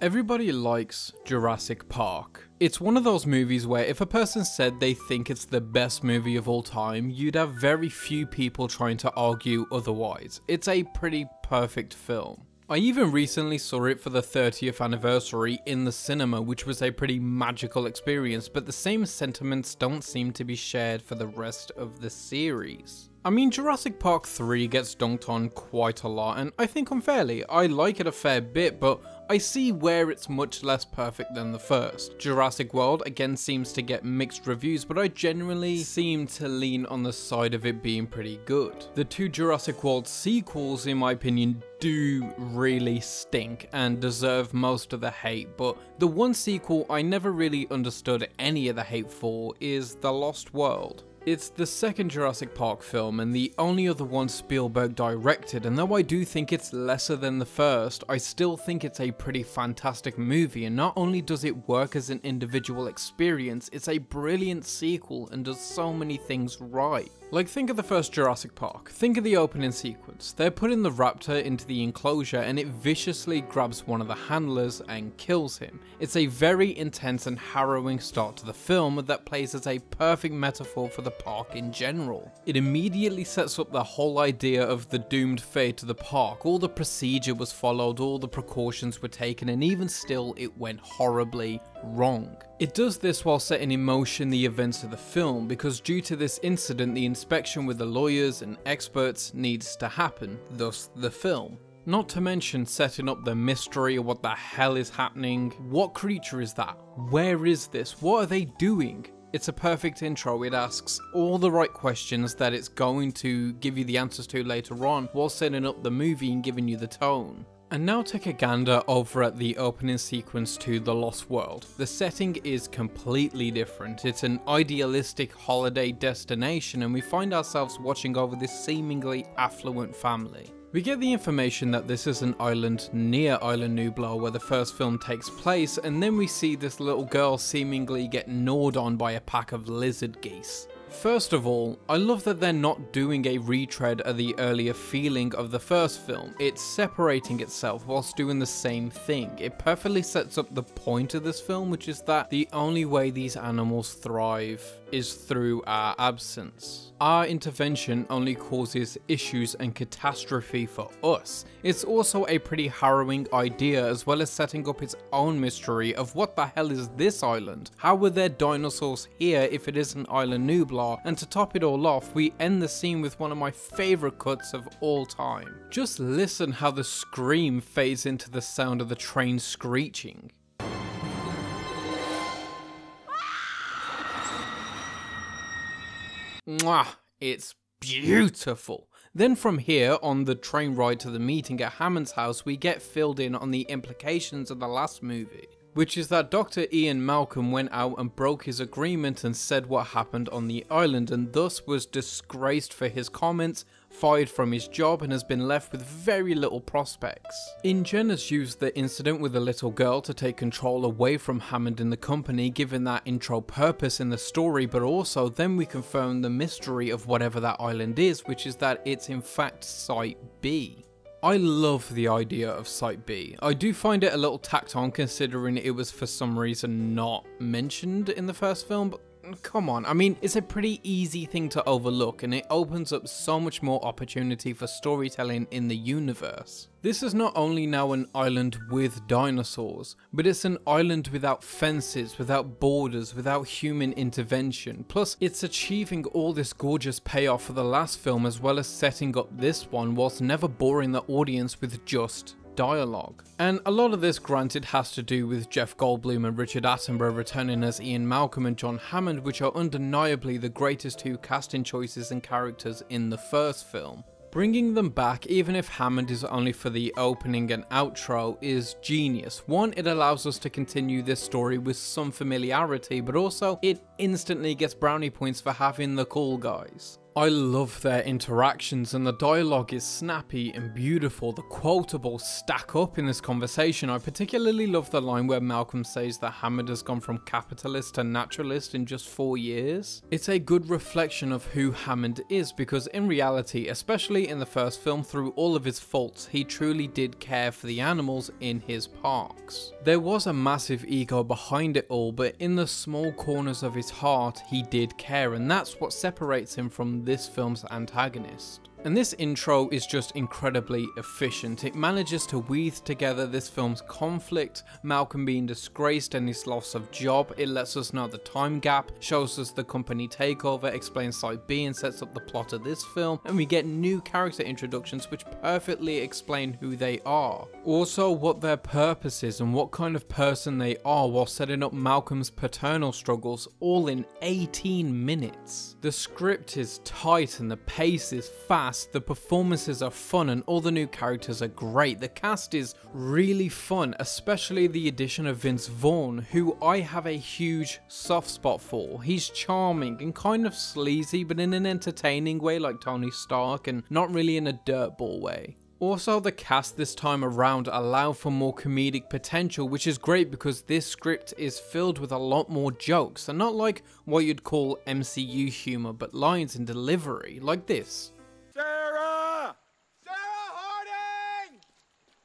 Everybody likes Jurassic Park. It's one of those movies where if a person said they think it's the best movie of all time, you'd have very few people trying to argue otherwise. It's a pretty perfect film. I even recently saw it for the 30th anniversary in the cinema, which was a pretty magical experience, but the same sentiments don't seem to be shared for the rest of the series. I mean, Jurassic Park 3 gets dunked on quite a lot, and I think unfairly. I like it a fair bit, but I see where it's much less perfect than the first. Jurassic World again seems to get mixed reviews, but I genuinely seem to lean on the side of it being pretty good. The two Jurassic World sequels, in my opinion, do really stink and deserve most of the hate, but the one sequel I never really understood any of the hate for is The Lost World. It's the second Jurassic Park film and the only other one Spielberg directed, and though I do think it's lesser than the first, I still think it's a pretty fantastic movie, and not only does it work as an individual experience, it's a brilliant sequel and does so many things right. Like, think of the first Jurassic Park. Think of the opening sequence. They're putting the raptor into the enclosure and it viciously grabs one of the handlers and kills him. It's a very intense and harrowing start to the film that plays as a perfect metaphor for the park in general. It immediately sets up the whole idea of the doomed fate of the park. All the procedure was followed, all the precautions were taken, and even still it went horribly wrong. It does this while setting in motion the events of the film, because due to this incident the inspection with the lawyers and experts needs to happen, thus the film. Not to mention setting up the mystery of what the hell is happening. What creature is that? Where is this? What are they doing? It's a perfect intro. It asks all the right questions that it's going to give you the answers to later on, while setting up the movie and giving you the tone. And now take a gander over at the opening sequence to The Lost World. The setting is completely different. It's an idealistic holiday destination, and we find ourselves watching over this seemingly affluent family. We get the information that this is an island near Island Nublar where the first film takes place, and then we see this little girl seemingly get gnawed on by a pack of lizard geese. First of all, I love that they're not doing a retread of the earlier feeling of the first film. It's separating itself whilst doing the same thing. It perfectly sets up the point of this film, which is that the only way these animals thrive is through our absence. Our intervention only causes issues and catastrophe for us. It's also a pretty harrowing idea, as well as setting up its own mystery of what the hell is this island? How were there dinosaurs here if it isn't Island Nublar? And to top it all off, we end the scene with one of my favourite cuts of all time. Just listen how the scream fades into the sound of the train screeching. Mwah, it's beautiful. Then from here, on the train ride to the meeting at Hammond's house, we get filled in on the implications of the last movie, which is that Dr. Ian Malcolm went out and broke his agreement and said what happened on the island, and thus was disgraced for his comments, fired from his job, and has been left with very little prospects. Ingen has used the incident with the little girl to take control away from Hammond and the company, given that intro purpose in the story, but also then we confirm the mystery of whatever that island is, which is that it's in fact Site B. I love the idea of Site B. I do find it a little tacked on considering it was for some reason not mentioned in the first film, but come on, I mean, it's a pretty easy thing to overlook, and it opens up so much more opportunity for storytelling in the universe. This is not only now an island with dinosaurs, but it's an island without fences, without borders, without human intervention. Plus, it's achieving all this gorgeous payoff for the last film, as well as setting up this one, whilst never boring the audience with just dialogue. And a lot of this, granted, has to do with Jeff Goldblum and Richard Attenborough returning as Ian Malcolm and John Hammond, which are undeniably the greatest two casting choices and characters in the first film. Bringing them back, even if Hammond is only for the opening and outro, is genius. One, it allows us to continue this story with some familiarity, but also it instantly gets brownie points for having the cool guys. I love their interactions, and the dialogue is snappy and beautiful. The quotables stack up in this conversation. I particularly love the line where Malcolm says that Hammond has gone from capitalist to naturalist in just 4 years. It's a good reflection of who Hammond is, because in reality, especially in the first film, through all of his faults, he truly did care for the animals in his parks. There was a massive ego behind it all, but in the small corners of his heart, he did care, and that's what separates him from this film's antagonist. And this intro is just incredibly efficient. It manages to weave together this film's conflict, Malcolm being disgraced and his loss of job. It lets us know the time gap, shows us the company takeover, explains Site B and sets up the plot of this film, and we get new character introductions which perfectly explain who they are. Also what their purpose is and what kind of person they are, while setting up Malcolm's paternal struggles, all in 18 minutes. The script is tight and the pace is fast. The performances are fun and all the new characters are great. The cast is really fun, especially the addition of Vince Vaughn, who I have a huge soft spot for. He's charming and kind of sleazy, but in an entertaining way like Tony Stark, and not really in a dirtball way. Also, the cast this time around allow for more comedic potential, which is great because this script is filled with a lot more jokes, and not like what you'd call MCU humor, but lines and delivery, like this. Sarah! Sarah Harding!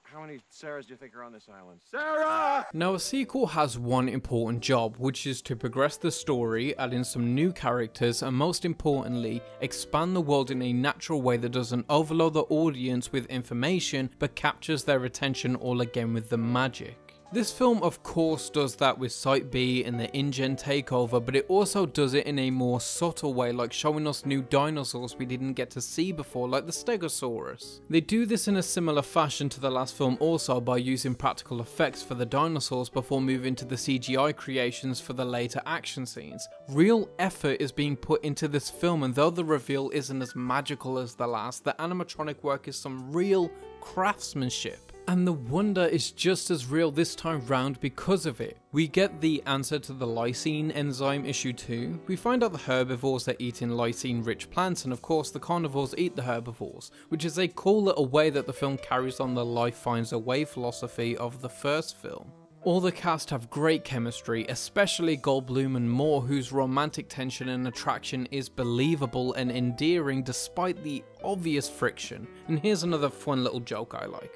How many Sarahs do you think are on this island? Sarah! Now, a sequel has one important job, which is to progress the story, add in some new characters, and most importantly, expand the world in a natural way that doesn't overload the audience with information, but captures their attention all again with the magic. This film of course does that with Site B and the InGen takeover, but it also does it in a more subtle way, like showing us new dinosaurs we didn't get to see before, like the Stegosaurus. They do this in a similar fashion to the last film also, by using practical effects for the dinosaurs before moving to the CGI creations for the later action scenes. Real effort is being put into this film, and though the reveal isn't as magical as the last, the animatronic work is some real craftsmanship. And the wonder is just as real this time round because of it. We get the answer to the lysine enzyme issue 2, we find out the herbivores are eating lysine-rich plants, and of course the carnivores eat the herbivores, which is a cool little way that the film carries on the life finds a way philosophy of the first film. All the cast have great chemistry, especially Goldblum and Moore, whose romantic tension and attraction is believable and endearing despite the obvious friction. And here's another fun little joke I like.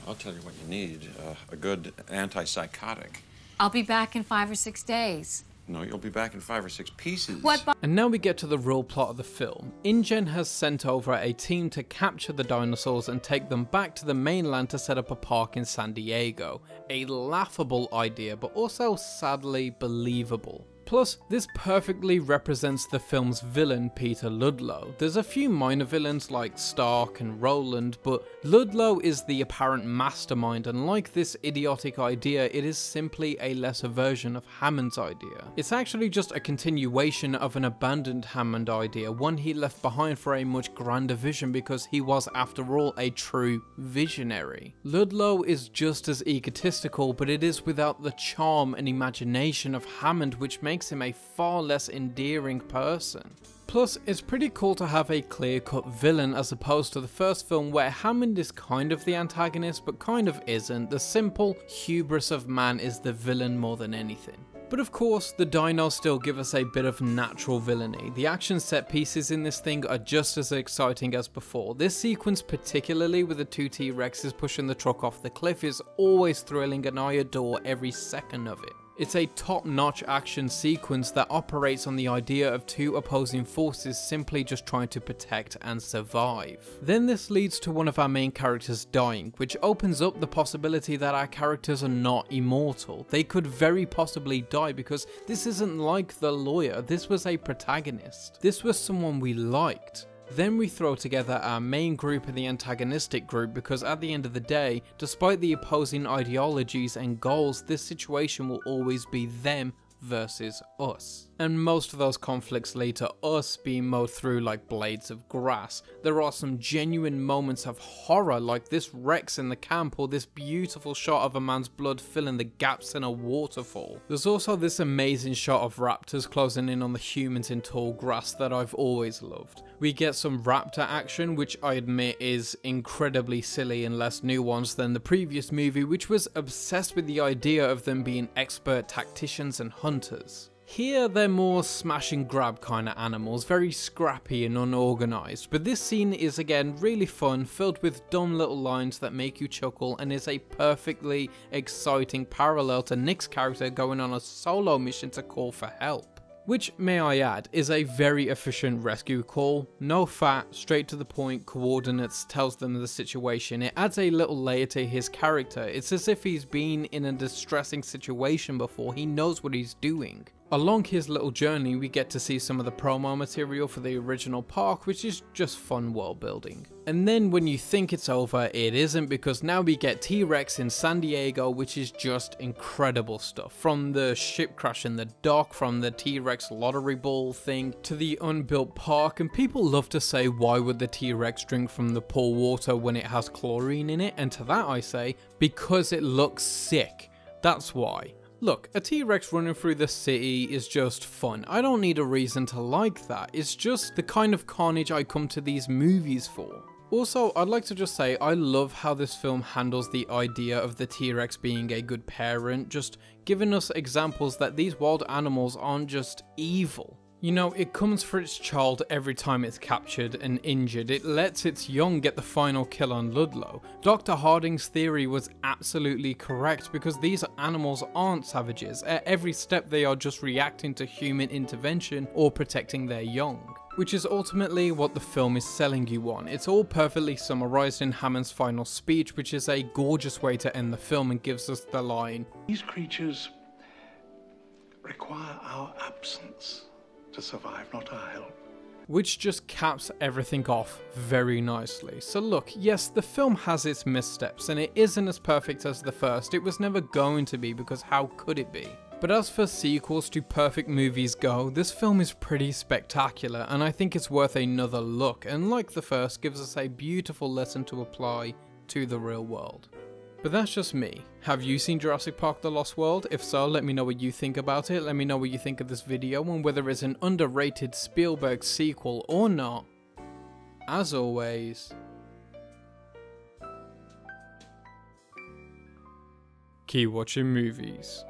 I'll tell you what you need, a good antipsychotic. I'll be back in 5 or 6 days. No, you'll be back in 5 or 6 pieces. What? And now we get to the real plot of the film. InGen has sent over a team to capture the dinosaurs and take them back to the mainland to set up a park in San Diego. A laughable idea, but also sadly believable. Plus, this perfectly represents the film's villain, Peter Ludlow. There's a few minor villains like Stark and Roland, but Ludlow is the apparent mastermind, and like this idiotic idea, it is simply a lesser version of Hammond's idea. It's actually just a continuation of an abandoned Hammond idea, one he left behind for a much grander vision because he was, after all, a true visionary. Ludlow is just as egotistical, but it is without the charm and imagination of Hammond, which makes him a far less endearing person. Plus, it's pretty cool to have a clear-cut villain as opposed to the first film where Hammond is kind of the antagonist but kind of isn't. The simple hubris of man is the villain more than anything. But of course, the dinos still give us a bit of natural villainy. The action set pieces in this thing are just as exciting as before. This sequence, particularly with the 2 T-Rexes pushing the truck off the cliff, is always thrilling and I adore every second of it. It's a top-notch action sequence that operates on the idea of 2 opposing forces simply just trying to protect and survive. Then this leads to one of our main characters dying, which opens up the possibility that our characters are not immortal. They could very possibly die because this isn't like the lawyer, this was a protagonist. This was someone we liked. Then we throw together our main group and the antagonistic group because at the end of the day, despite the opposing ideologies and goals, this situation will always be them versus us. and most of those conflicts lead to us being mowed through like blades of grass. There are some genuine moments of horror like this Rex in the camp, or this beautiful shot of a man's blood filling the gaps in a waterfall. There's also this amazing shot of raptors closing in on the humans in tall grass that I've always loved. We get some raptor action, which I admit is incredibly silly and less nuanced than the previous movie, which was obsessed with the idea of them being expert tacticians and hunters. Here they're more smash and grab kind of animals, very scrappy and unorganised, but this scene is again really fun, filled with dumb little lines that make you chuckle, and is a perfectly exciting parallel to Nick's character going on a solo mission to call for help. Which, may I add, is a very efficient rescue call. No fat, straight to the point, coordinates, tells them the situation. It adds a little layer to his character. It's as if he's been in a distressing situation before, he knows what he's doing. Along his little journey, we get to see some of the promo material for the original park, which is just fun world building. And then when you think it's over, it isn't, because now we get T-Rex in San Diego, which is just incredible stuff. From the ship crash in the dock, from the T-Rex lottery ball thing, to the unbuilt park, and people love to say, why would the T-Rex drink from the pool water when it has chlorine in it? And to that I say, because it looks sick. That's why. Look, a T-Rex running through the city is just fun. I don't need a reason to like that. It's just the kind of carnage I come to these movies for. Also, I'd like to just say I love how this film handles the idea of the T-Rex being a good parent, just giving us examples that these wild animals aren't just evil. You know, it comes for its child every time it's captured and injured. It lets its young get the final kill on Ludlow. Dr. Harding's theory was absolutely correct, because these animals aren't savages. At every step they are just reacting to human intervention or protecting their young. Which is ultimately what the film is selling you on. It's all perfectly summarised in Hammond's final speech, which is a gorgeous way to end the film and gives us the line, "These creatures require our absence to survive, not our help." Which just caps everything off very nicely. So look, yes, the film has its missteps, and it isn't as perfect as the first. It was never going to be, because how could it be? But as for sequels to perfect movies go, this film is pretty spectacular, and I think it's worth another look, and like the first, gives us a beautiful lesson to apply to the real world. But that's just me. Have you seen Jurassic Park: The Lost World? If so, let me know what you think about it. Let me know what you think of this video and whether it's an underrated Spielberg sequel or not. As always, keep watching movies.